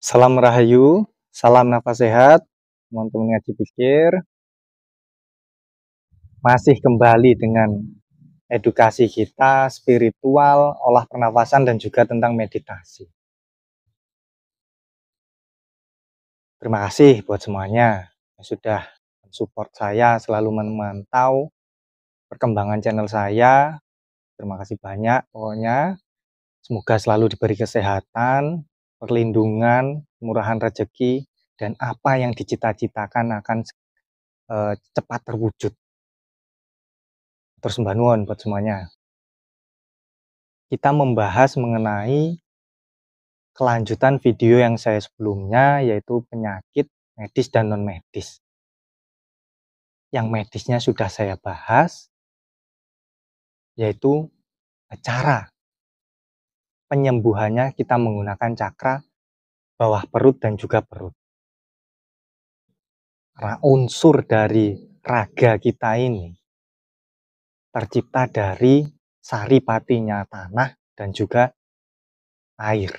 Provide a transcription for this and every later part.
Salam Rahayu, salam nafas sehat, teman-teman ngaji pikir. Masih kembali dengan edukasi kita, spiritual, olah pernafasan, dan juga tentang meditasi. Terima kasih buat semuanya yang sudah support saya, selalu memantau perkembangan channel saya. Terima kasih banyak pokoknya. Semoga selalu diberi kesehatan, perlindungan, murahan rezeki, dan apa yang dicita-citakan akan cepat terwujud. Terus Mbak Nuwun buat semuanya. Kita membahas mengenai kelanjutan video yang saya sebelumnya, yaitu penyakit medis dan non-medis. Yang medisnya sudah saya bahas, yaitu cara penyembuhannya kita menggunakan cakra bawah perut dan juga perut. Karena unsur dari raga kita ini tercipta dari saripatinya tanah dan juga air.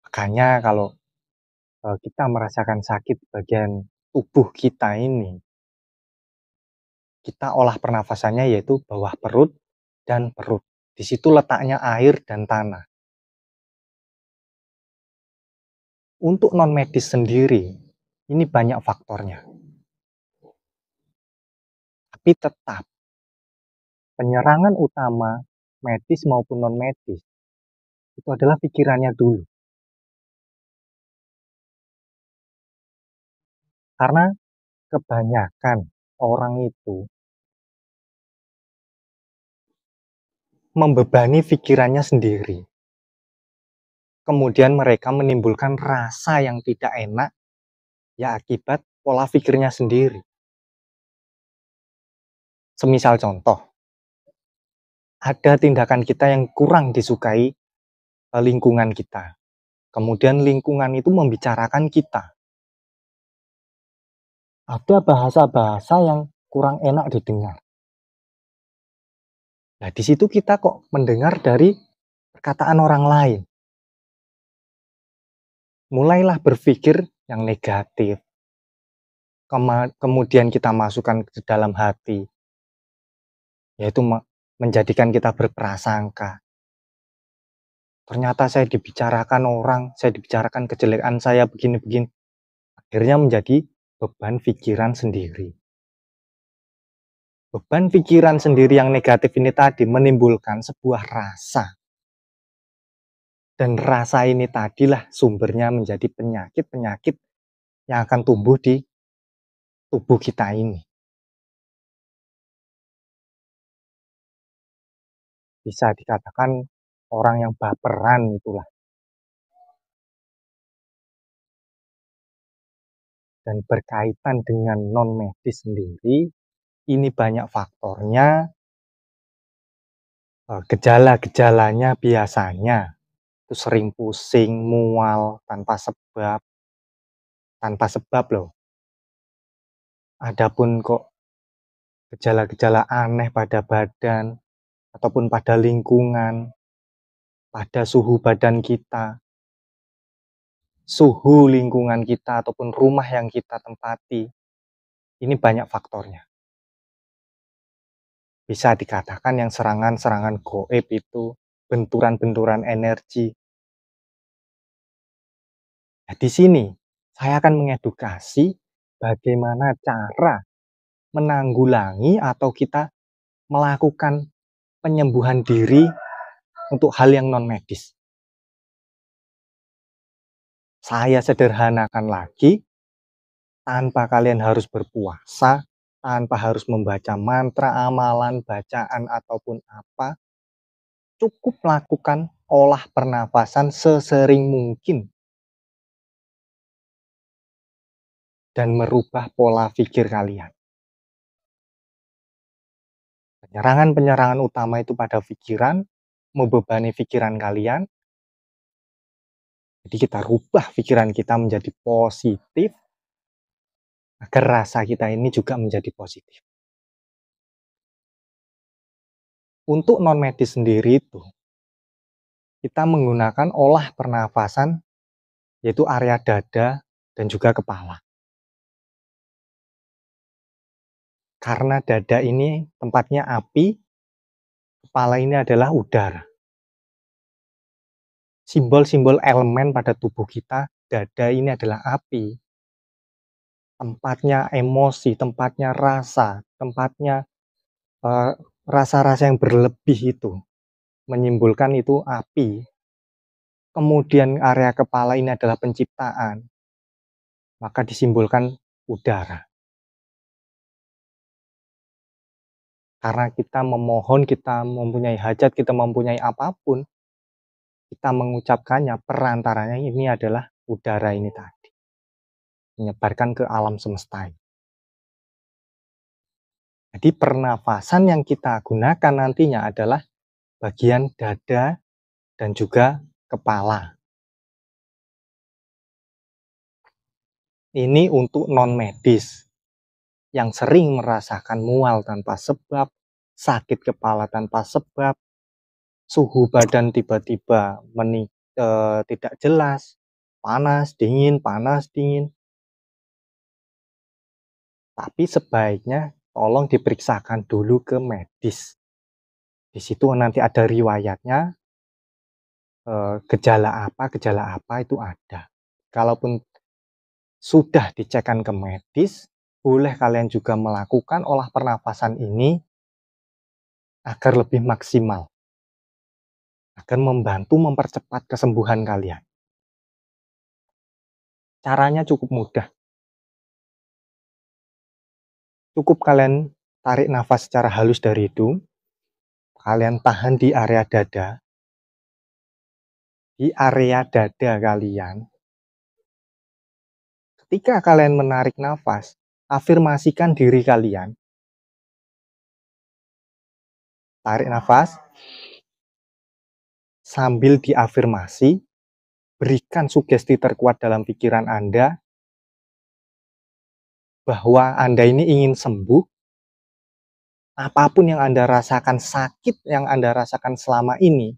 Makanya kalau kita merasakan sakit di bagian tubuh kita ini, kita olah pernafasannya yaitu bawah perut dan perut. Di situ letaknya air dan tanah. Untuk non medis sendiri, ini banyak faktornya. Tapi tetap penyerangan utama medis maupun non medis itu adalah pikirannya dulu. Karena kebanyakan orang itu membebani pikirannya sendiri. Kemudian mereka menimbulkan rasa yang tidak enak ya akibat pola pikirnya sendiri. Semisal contoh, ada tindakan kita yang kurang disukai lingkungan kita. Kemudian lingkungan itu membicarakan kita. Ada bahasa-bahasa yang kurang enak didengar. Nah, di situ kita kok mendengar dari perkataan orang lain. Mulailah berpikir yang negatif. Kemudian kita masukkan ke dalam hati. Yaitu menjadikan kita berprasangka. Ternyata saya dibicarakan orang, saya dibicarakan kejelekan saya begini-begini. Akhirnya menjadi beban pikiran sendiri. Beban pikiran sendiri yang negatif ini tadi menimbulkan sebuah rasa. Dan rasa ini tadilah sumbernya menjadi penyakit-penyakit yang akan tumbuh di tubuh kita ini. Bisa dikatakan orang yang baperan itulah. Dan berkaitan dengan non-medis sendiri, ini banyak faktornya. Gejala-gejalanya biasanya itu sering pusing, mual, tanpa sebab loh. Adapun kok gejala-gejala aneh pada badan, ataupun pada lingkungan, pada suhu badan kita, suhu lingkungan kita, ataupun rumah yang kita tempati, ini banyak faktornya. Bisa dikatakan yang serangan-serangan goib itu, benturan-benturan energi. Nah, di sini saya akan mengedukasi bagaimana cara menanggulangi atau kita melakukan penyembuhan diri untuk hal yang non medis. Saya sederhanakan lagi, tanpa kalian harus berpuasa, tanpa harus membaca mantra, amalan, bacaan, ataupun apa, cukup lakukan olah pernafasan sesering mungkin dan merubah pola pikir kalian. Penyerangan-penyerangan utama itu pada pikiran, membebani pikiran kalian. Jadi kita rubah pikiran kita menjadi positif, agar rasa kita ini juga menjadi positif. Untuk non medis sendiri itu, kita menggunakan olah pernafasan, yaitu area dada dan juga kepala. Karena dada ini tempatnya api, kepala ini adalah udara. Simbol-simbol elemen pada tubuh kita, dada ini adalah api. Tempatnya emosi, tempatnya rasa, tempatnya rasa-rasa yang berlebih itu. Menyimpulkan itu api. Kemudian area kepala ini adalah penciptaan. Maka disimbolkan udara. Karena kita memohon, kita mempunyai hajat, kita mempunyai apapun, kita mengucapkannya, perantaranya ini adalah udara ini tadi. Menyebarkan ke alam semesta. Jadi pernafasan yang kita gunakan nantinya adalah bagian dada dan juga kepala. Ini untuk non-medis yang sering merasakan mual tanpa sebab, sakit kepala tanpa sebab, suhu badan tiba-tiba tidak jelas, panas, dingin, panas, dingin. Tapi sebaiknya tolong diperiksakan dulu ke medis. Di situ nanti ada riwayatnya, gejala apa itu ada. Kalaupun sudah dicekkan ke medis, boleh kalian juga melakukan olah pernafasan ini agar lebih maksimal. Agar membantu mempercepat kesembuhan kalian. Caranya cukup mudah. Cukup kalian tarik nafas secara halus dari hidung. Kalian tahan di area dada. Di area dada kalian. Ketika kalian menarik nafas, afirmasikan diri kalian. Tarik nafas. Sambil diafirmasi, berikan sugesti terkuat dalam pikiran Anda bahwa Anda ini ingin sembuh. Apapun yang Anda rasakan, sakit yang Anda rasakan selama ini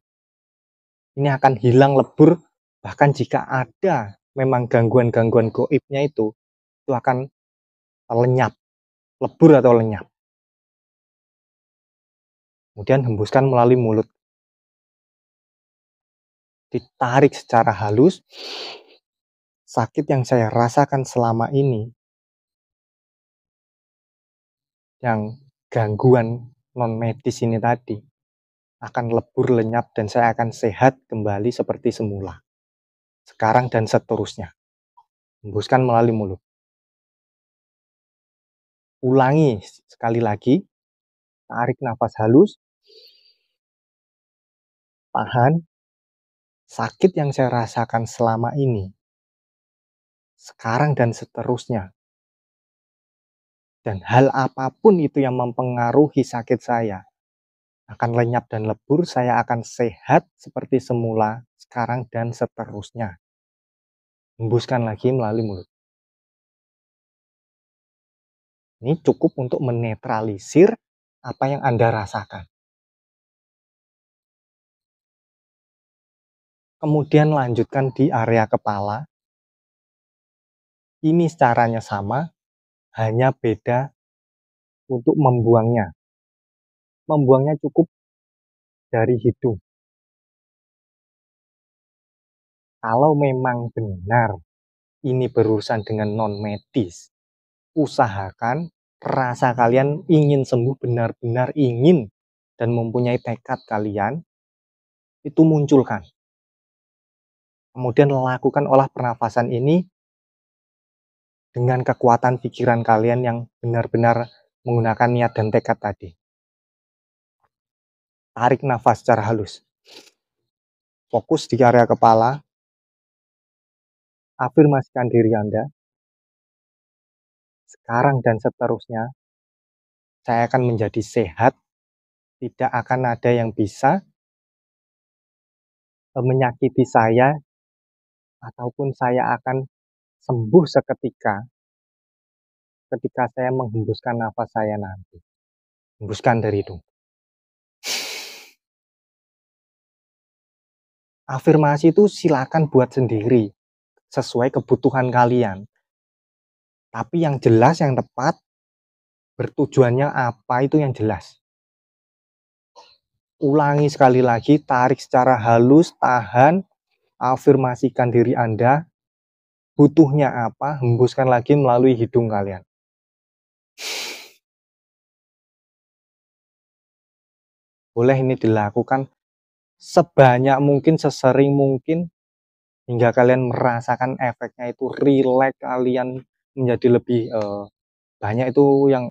akan hilang lebur. Bahkan jika ada memang gangguan-gangguan gaibnya itu akan lenyap, lebur atau lenyap. Kemudian hembuskan melalui mulut. Ditarik secara halus. Sakit yang saya rasakan selama ini, yang gangguan non-medis ini tadi, akan lebur, lenyap, dan saya akan sehat kembali seperti semula. Sekarang dan seterusnya. Hembuskan melalui mulut. Ulangi sekali lagi. Tarik nafas halus. Tahan. Sakit yang saya rasakan selama ini, sekarang dan seterusnya. Dan hal apapun itu yang mempengaruhi sakit saya akan lenyap dan lebur, saya akan sehat seperti semula, sekarang dan seterusnya. Hembuskan lagi melalui mulut. Ini cukup untuk menetralisir apa yang Anda rasakan. Kemudian lanjutkan di area kepala. Ini caranya sama, hanya beda untuk membuangnya. Membuangnya cukup dari hidung. Kalau memang benar ini berurusan dengan non-medis, usahakan rasa kalian ingin sembuh, benar-benar ingin dan mempunyai tekad kalian, itu munculkan. Kemudian lakukan olah pernafasan ini dengan kekuatan pikiran kalian yang benar-benar menggunakan niat dan tekad tadi. Tarik nafas secara halus. Fokus di area kepala. Afirmasikan diri Anda. Sekarang dan seterusnya, saya akan menjadi sehat. Tidak akan ada yang bisa menyakiti saya, ataupun saya akan sembuh seketika ketika saya menghembuskan nafas saya nanti. Hembuskan dari hidung. Afirmasi itu silakan buat sendiri, sesuai kebutuhan kalian. Tapi yang jelas, yang tepat, bertujuannya apa itu yang jelas. Ulangi sekali lagi, tarik secara halus, tahan, afirmasikan diri Anda, butuhnya apa, hembuskan lagi melalui hidung kalian. Boleh ini dilakukan sebanyak mungkin, sesering mungkin, hingga kalian merasakan efeknya itu rileks, kalian menjadi lebih banyak itu yang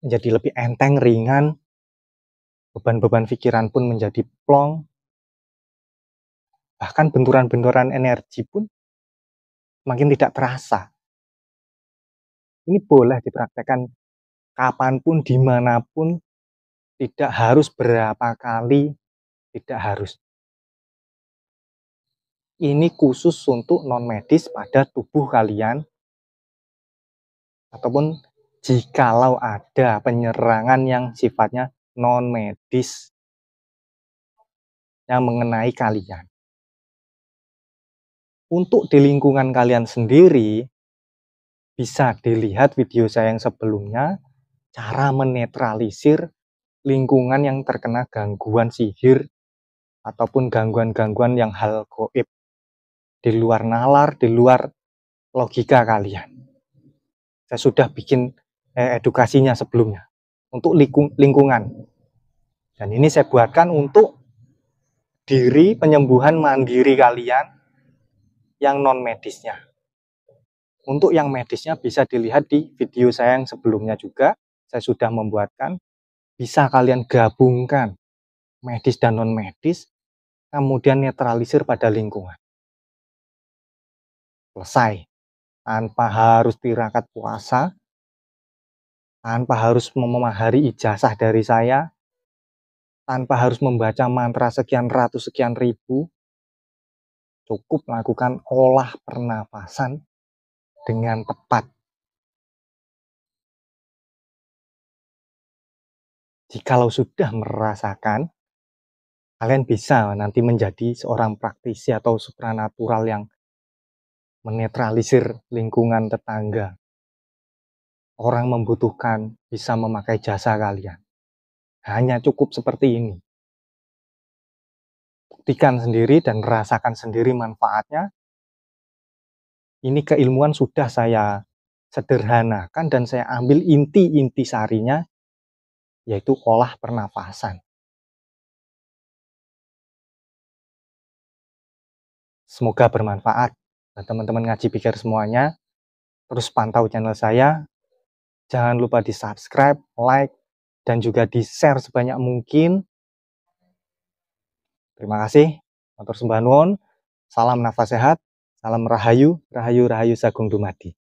menjadi lebih enteng, ringan, beban-beban pikiran pun menjadi plong, bahkan benturan-benturan energi pun makin tidak terasa. Ini boleh dipraktekkan kapanpun, dimanapun, tidak harus berapa kali, tidak harus. Ini khusus untuk non-medis pada tubuh kalian, ataupun jikalau ada penyerangan yang sifatnya non-medis yang mengenai kalian. Untuk di lingkungan kalian sendiri, bisa dilihat video saya yang sebelumnya, cara menetralisir lingkungan yang terkena gangguan sihir ataupun gangguan-gangguan yang hal gaib, di luar nalar, di luar logika kalian. Saya sudah bikin edukasinya sebelumnya untuk lingkungan. Dan ini saya buatkan untuk diri penyembuhan mandiri kalian yang non medisnya. Untuk yang medisnya bisa dilihat di video saya yang sebelumnya juga. Saya sudah membuatkan, bisa kalian gabungkan medis dan non medis, kemudian netralisir pada lingkungan. Selesai. Tanpa harus tirakat puasa, tanpa harus memahari ijazah dari saya, tanpa harus membaca mantra sekian ratus, sekian ribu, cukup melakukan olah pernapasan dengan tepat. Jikalau sudah merasakan, kalian bisa nanti menjadi seorang praktisi atau supranatural yang menetralisir lingkungan tetangga. Orang membutuhkan bisa memakai jasa kalian. Hanya cukup seperti ini. Buktikan sendiri dan rasakan sendiri manfaatnya. Ini keilmuan sudah saya sederhanakan dan saya ambil inti-inti sarinya, yaitu olah pernafasan. Semoga bermanfaat buat teman-teman ngaji pikir semuanya. Terus pantau channel saya. Jangan lupa di subscribe, like, dan juga di share sebanyak mungkin. Terima kasih. Matur sembah nuwun. Salam nafas sehat. Salam rahayu, rahayu, rahayu sagung dumadi.